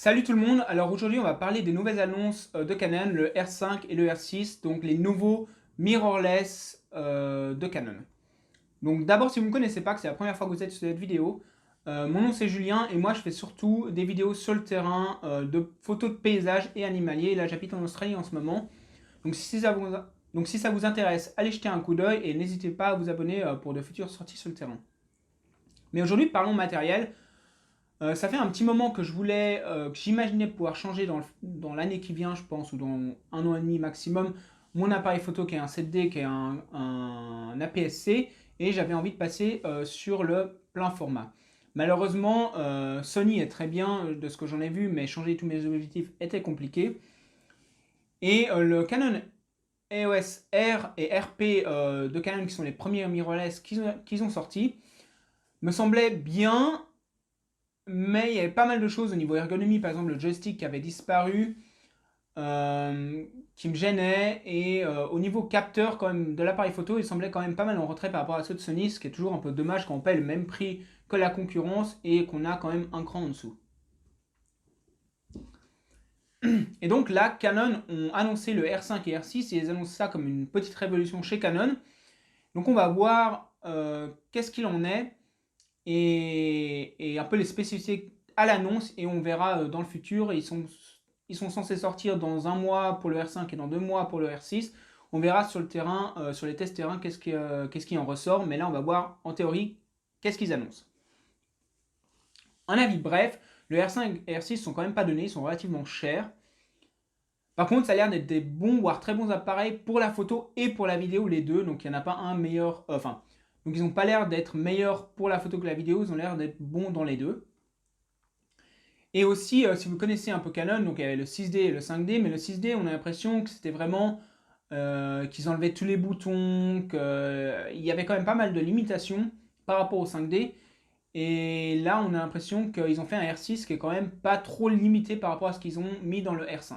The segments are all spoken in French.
Salut tout le monde, alors aujourd'hui on va parler des nouvelles annonces de Canon, le R5 et le R6, donc les nouveaux mirrorless de Canon. Donc d'abord si vous ne me connaissez pas, que c'est la première fois que vous êtes sur cette vidéo, mon nom c'est Julien et moi je fais surtout des vidéos sur le terrain de photos de paysages et animaliers. Là j'habite en Australie en ce moment, donc si ça vous intéresse, allez jeter un coup d'œil et n'hésitez pas à vous abonner pour de futures sorties sur le terrain. Mais aujourd'hui parlons matériel. Ça fait un petit moment que que j'imaginais pouvoir changer dans l'année qui vient, je pense, ou dans un an et demi maximum, mon appareil photo qui est un 7D, qui est un APS-C, et j'avais envie de passer sur le plein format. Malheureusement, Sony est très bien de ce que j'en ai vu, mais changer tous mes objectifs était compliqué. Et le Canon EOS R et RP de Canon, qui sont les premiers mirrorless qu'ils ont sortis, me semblait bien, mais il y avait pas mal de choses au niveau ergonomie, par exemple le joystick qui avait disparu, qui me gênait, et au niveau capteur quand même de l'appareil photo, il semblait quand même pas mal en retrait par rapport à ceux de Sony, ce qui est toujours un peu dommage quand on paie le même prix que la concurrence et qu'on a quand même un cran en dessous. Et donc là, Canon ont annoncé le R5 et R6 et ils annoncent ça comme une petite révolution chez Canon. Donc on va voir qu'est-ce qu'il en est et un peu les spécificités à l'annonce et on verra dans le futur. Ils sont censés sortir dans un mois pour le R5 et dans 2 mois pour le R6. On verra sur le terrain, sur les tests terrain, qu'est-ce qui en ressort. Mais là, on va voir en théorie qu'est-ce qu'ils annoncent. Un avis bref, le R5 et R6 sont quand même pas donnés, ils sont relativement chers. Par contre, ça a l'air d'être des bons, voire très bons appareils pour la photo et pour la vidéo, les deux. Donc, il n'y en a pas un meilleur. Donc, ils n'ont pas l'air d'être meilleurs pour la photo que la vidéo, ils ont l'air d'être bons dans les deux. Et aussi, si vous connaissez un peu Canon, donc il y avait le 6D et le 5D, mais le 6D, on a l'impression que c'était vraiment qu'ils enlevaient tous les boutons, qu'il y avait quand même pas mal de limitations par rapport au 5D. Et là, on a l'impression qu'ils ont fait un R6 qui est quand même pas trop limité par rapport à ce qu'ils ont mis dans le R5.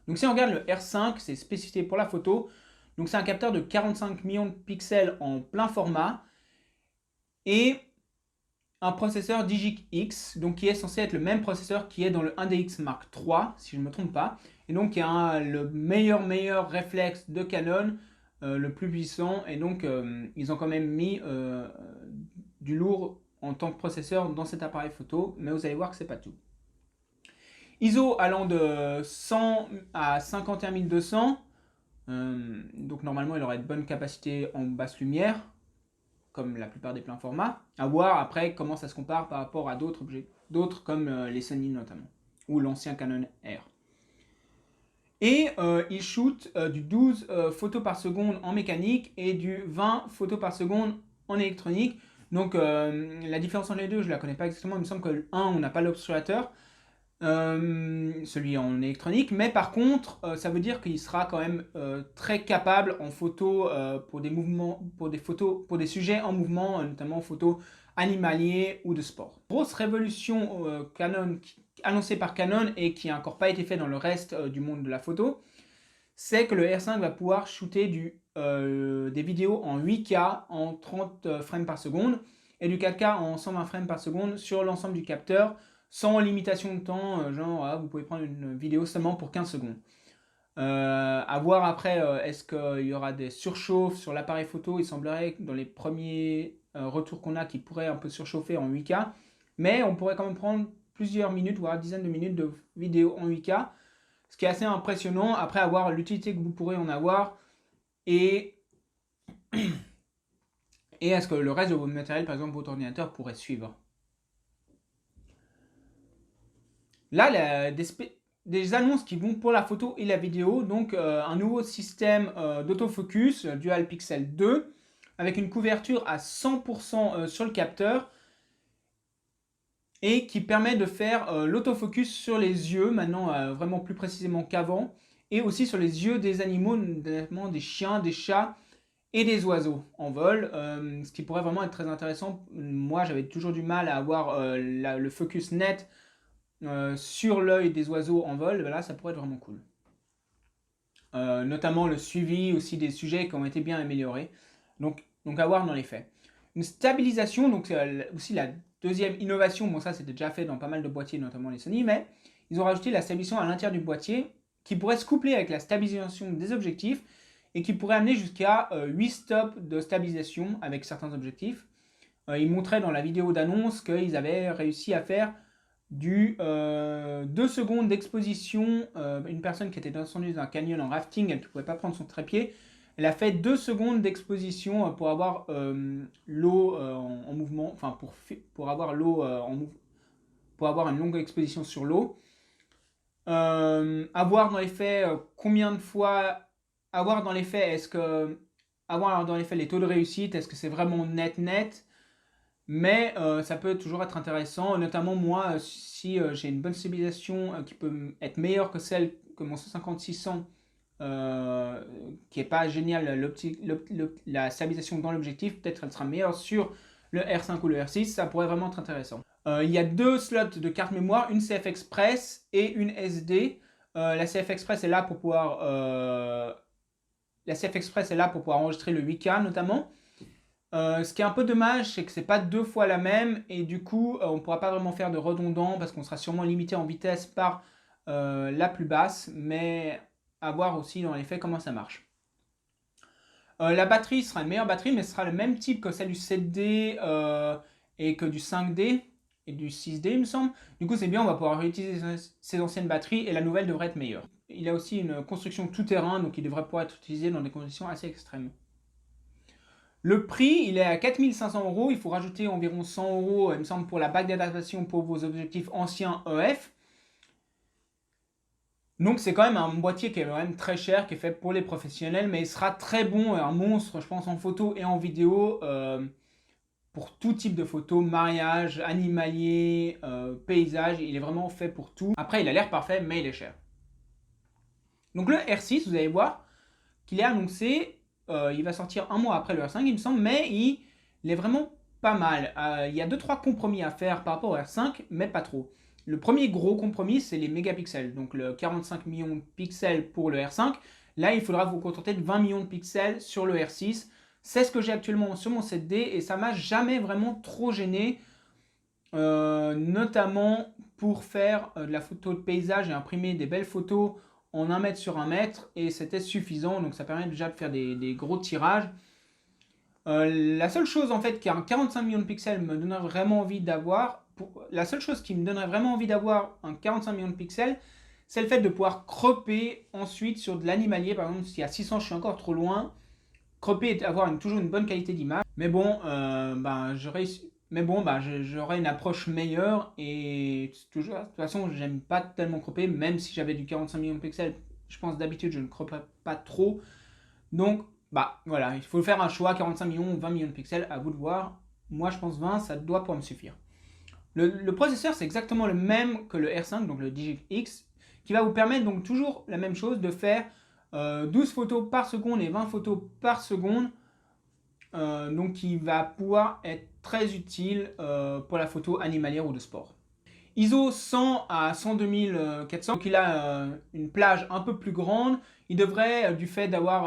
Donc si on regarde le R5, c'est spécifié pour la photo. Donc c'est un capteur de 45 millions de pixels en plein format et un processeur Digic X, donc qui est censé être le même processeur qui est dans le 1DX Mark III, si je ne me trompe pas, et donc qui a le meilleur réflexe de Canon, le plus puissant, et donc ils ont quand même mis du lourd en tant que processeur dans cet appareil photo, mais vous allez voir que c'est pas tout. ISO allant de 100 à 51200, donc normalement il aurait de bonnes capacités en basse lumière, comme la plupart des pleins formats. À voir après comment ça se compare par rapport à d'autres objets, d'autres comme les Sony notamment, ou l'ancien Canon R. Et il shoot du 12 photos par seconde en mécanique et du 20 photos par seconde en électronique. Donc la différence entre les deux, je ne la connais pas exactement. Il me semble que le 1, on n'a pas l'obturateur, celui en électronique, mais par contre ça veut dire qu'il sera quand même très capable en photo pour des mouvements, pour des sujets en mouvement, notamment photos animaliers ou de sport. Grosse révolution annoncée par Canon et qui n'a encore pas été fait dans le reste du monde de la photo, c'est que le R5 va pouvoir shooter des vidéos en 8K en 30 frames par seconde et du 4K en 120 frames par seconde sur l'ensemble du capteur, sans limitation de temps, genre vous pouvez prendre une vidéo seulement pour 15 secondes. À voir après, est-ce qu'il y aura des surchauffes sur l'appareil photo. Il semblerait que dans les premiers retours qu'on a qu'il pourrait un peu surchauffer en 8K, mais on pourrait quand même prendre plusieurs minutes, voire dizaines de minutes de vidéo en 8K, ce qui est assez impressionnant après avoir l'utilité que vous pourrez en avoir et est-ce que le reste de votre matériel, par exemple votre ordinateur, pourrait suivre. Là, des annonces qui vont pour la photo et la vidéo, donc un nouveau système d'autofocus Dual Pixel 2 avec une couverture à 100% sur le capteur et qui permet de faire l'autofocus sur les yeux, maintenant vraiment plus précisément qu'avant, et aussi sur les yeux des animaux, notamment des chiens, des chats et des oiseaux en vol, ce qui pourrait vraiment être très intéressant. Moi j'avais toujours du mal à avoir le focus net sur l'œil des oiseaux en vol. Là ça pourrait être vraiment cool. Notamment le suivi aussi des sujets qui ont été bien améliorés. Donc à voir dans les faits. Une stabilisation, donc aussi deuxième innovation, bon ça c'était déjà fait dans pas mal de boîtiers, notamment les Sony, mais ils ont rajouté la stabilisation à l'intérieur du boîtier qui pourrait se coupler avec la stabilisation des objectifs et qui pourrait amener jusqu'à 8 stops de stabilisation avec certains objectifs. Ils montraient dans la vidéo d'annonce qu'ils avaient réussi à faire du 2 secondes d'exposition. Une personne qui était descendue dans un canyon en rafting, elle ne pouvait pas prendre son trépied, elle a fait 2 secondes d'exposition pour avoir l'eau en mouvement, enfin pour avoir l'eau en mouvement, pour avoir une longue exposition sur l'eau. Avoir dans les faits combien de fois, avoir dans les faits, avoir dans les faits les taux de réussite, est-ce que c'est vraiment net, mais ça peut toujours être intéressant, notamment moi, si j'ai une bonne stabilisation qui peut être meilleure que celle que mon 150-600, qui n'est pas géniale, la stabilisation dans l'objectif, peut-être elle sera meilleure sur le R5 ou le R6, ça pourrait vraiment être intéressant. Il y a 2 slots de carte mémoire, une CF Express et une SD. La CF Express est là pour pouvoir enregistrer le 8K notamment. Ce qui est un peu dommage, c'est que c'est pas 2 fois la même et du coup on ne pourra pas vraiment faire de redondant parce qu'on sera sûrement limité en vitesse par la plus basse, mais à voir aussi dans les faits comment ça marche. La batterie sera une meilleure batterie, mais ce sera le même type que celle du 7D et que du 5D et du 6D, il me semble. Du coup, c'est bien, on va pouvoir réutiliser ces anciennes batteries et la nouvelle devrait être meilleure. Il a aussi une construction tout-terrain, donc il devrait pouvoir être utilisé dans des conditions assez extrêmes. Le prix, il est à 4 500 €. Il faut rajouter environ 100 €, il me semble, pour la bague d'adaptation pour vos objectifs anciens EF. Donc c'est quand même un boîtier qui est quand même très cher, qui est fait pour les professionnels, mais il sera très bon, un monstre, je pense, en photo et en vidéo, pour tout type de photos, mariage, animalier, paysage, il est vraiment fait pour tout. Après, il a l'air parfait, mais il est cher. Donc le R6, vous allez voir qu'il est annoncé, il va sortir un mois après le R5, il me semble, mais il est vraiment pas mal. Il y a 2-3 compromis à faire par rapport au R5, mais pas trop. Le premier gros compromis, c'est les mégapixels. Donc le 45 millions de pixels pour le R5. Là, il faudra vous contenter de 20 millions de pixels sur le R6. C'est ce que j'ai actuellement sur mon 7D et ça m'a jamais vraiment trop gêné. Notamment pour faire de la photo de paysage et imprimer des belles photos en 1 mètre sur 1 mètre. Et c'était suffisant. Donc ça permet déjà de faire des gros tirages. La seule chose en fait qu'un 45 millions de pixels me donnerait vraiment envie d'avoir, la seule chose qui me donnerait vraiment envie d'avoir un 45 millions de pixels, c'est le fait de pouvoir cropper ensuite sur de l'animalier. Par exemple, si à 600 je suis encore trop loin, cropper et avoir toujours une bonne qualité d'image. Mais bon, j'aurais une approche meilleure et toujours, de toute façon, j'aime pas tellement cropper, même si j'avais du 45 millions de pixels. Je pense d'habitude, je ne croppe pas trop. Donc, voilà, il faut faire un choix, 45 millions ou 20 millions de pixels, à vous de voir. Moi, je pense 20, ça doit pouvoir me suffire. Le processeur, c'est exactement le même que le R5, donc le DigiX, qui va vous permettre donc toujours la même chose, de faire 12 photos par seconde et 20 photos par seconde. Donc, qui va pouvoir être très utile pour la photo animalière ou de sport. ISO 100 à 102 400, donc il a une plage un peu plus grande. Il devrait, du fait d'avoir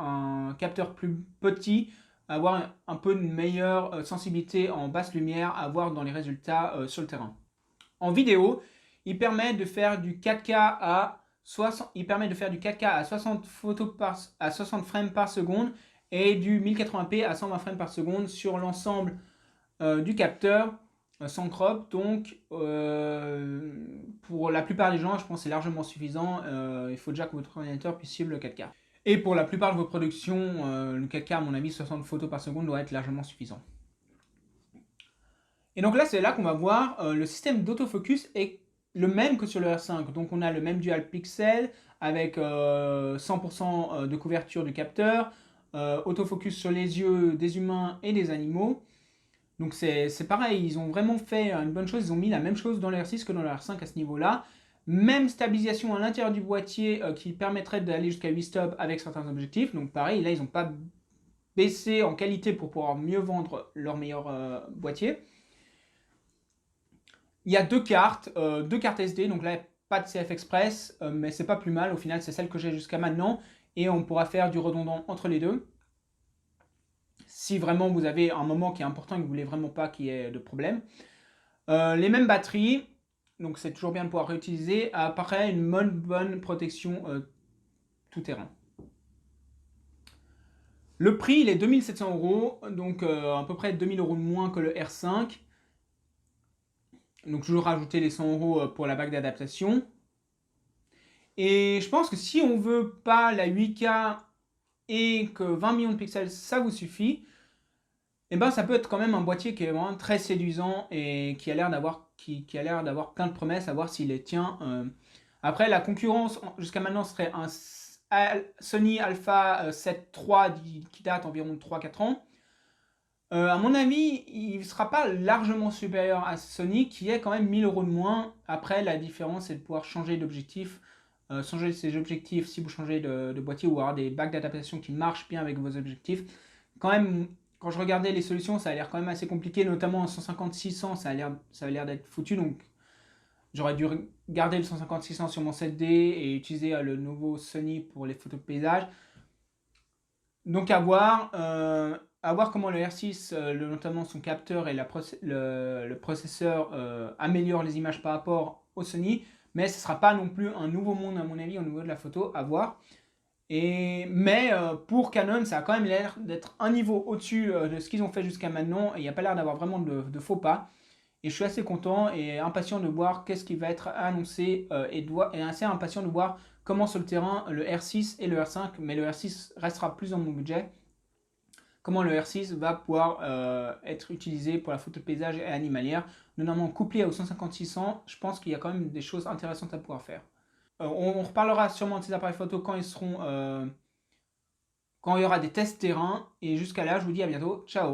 un capteur plus petit, avoir un peu une meilleure sensibilité en basse lumière à voir dans les résultats sur le terrain. En vidéo, il permet de faire du 4K à 60, à 60 à 60 frames par seconde et du 1080p à 120 frames par seconde sur l'ensemble du capteur sans crop. Donc pour la plupart des gens, je pense que c'est largement suffisant. Il faut déjà que votre ordinateur puisse suivre le 4K. Et pour la plupart de vos productions, le 4K, à mon avis, 60 photos par seconde doit être largement suffisant. Et donc là, c'est là qu'on va voir le système d'autofocus est le même que sur le R5. Donc on a le même dual pixel avec 100% de couverture du capteur, autofocus sur les yeux des humains et des animaux. Donc c'est pareil, ils ont vraiment fait une bonne chose, ils ont mis la même chose dans le R6 que dans le R5 à ce niveau-là. Même stabilisation à l'intérieur du boîtier qui permettrait d'aller jusqu'à 8 stops avec certains objectifs. Donc pareil, là ils n'ont pas baissé en qualité pour pouvoir mieux vendre leur meilleur boîtier. Il y a deux cartes SD, donc là pas de CF Express, mais c'est pas plus mal, au final c'est celle que j'ai jusqu'à maintenant, et on pourra faire du redondant entre les deux. si vraiment vous avez un moment qui est important et que vous voulez vraiment pas qu'il y ait de problème. Les mêmes batteries, donc c'est toujours bien de pouvoir réutiliser. Après, une bonne protection tout terrain. Le prix, il est 2700 €, donc à peu près 2000 € de moins que le R5. Donc toujours rajouter les 100 € pour la bague d'adaptation. Et je pense que si on veut pas la 8K et que 20 millions de pixels, ça vous suffit, et ben ça peut être quand même un boîtier qui est vraiment très séduisant et qui a l'air d'avoir plein de promesses, à voir s'il les tient. Après, la concurrence jusqu'à maintenant serait un Sony Alpha 7 III qui date environ de 3-4 ans. À mon avis, il ne sera pas largement supérieur à Sony, qui est quand même 1000 € de moins. Après, la différence, c'est de pouvoir changer d'objectif. Changer ses objectifs si vous changez de boîtier, ou avoir des bagues d'adaptation qui marchent bien avec vos objectifs. Quand même, quand je regardais les solutions, ça a l'air quand même assez compliqué, notamment en 150-600, ça a l'air d'être foutu. Donc, j'aurais dû garder le 150-600 sur mon 7D et utiliser le nouveau Sony pour les photos de paysage. Donc à voir comment le R6, notamment son capteur et le processeur améliore les images par rapport au Sony, mais ce ne sera pas non plus un nouveau monde à mon avis au niveau de la photo, à voir. Mais pour Canon, ça a quand même l'air d'être un niveau au-dessus de ce qu'ils ont fait jusqu'à maintenant, et il n'y a pas l'air d'avoir vraiment de faux pas. Et je suis assez content et impatient de voir qu'est-ce qui va être annoncé et assez impatient de voir comment sur le terrain le R6 et le R5, mais le R6 restera plus dans mon budget, comment le R6 va pouvoir être utilisé pour la photo de paysage et animalière, notamment couplé au 150-600. Je pense qu'il y a quand même des choses intéressantes à pouvoir faire. On reparlera sûrement de ces appareils photo quand ils seront quand il y aura des tests terrain, et jusqu'à là je vous dis à bientôt, ciao.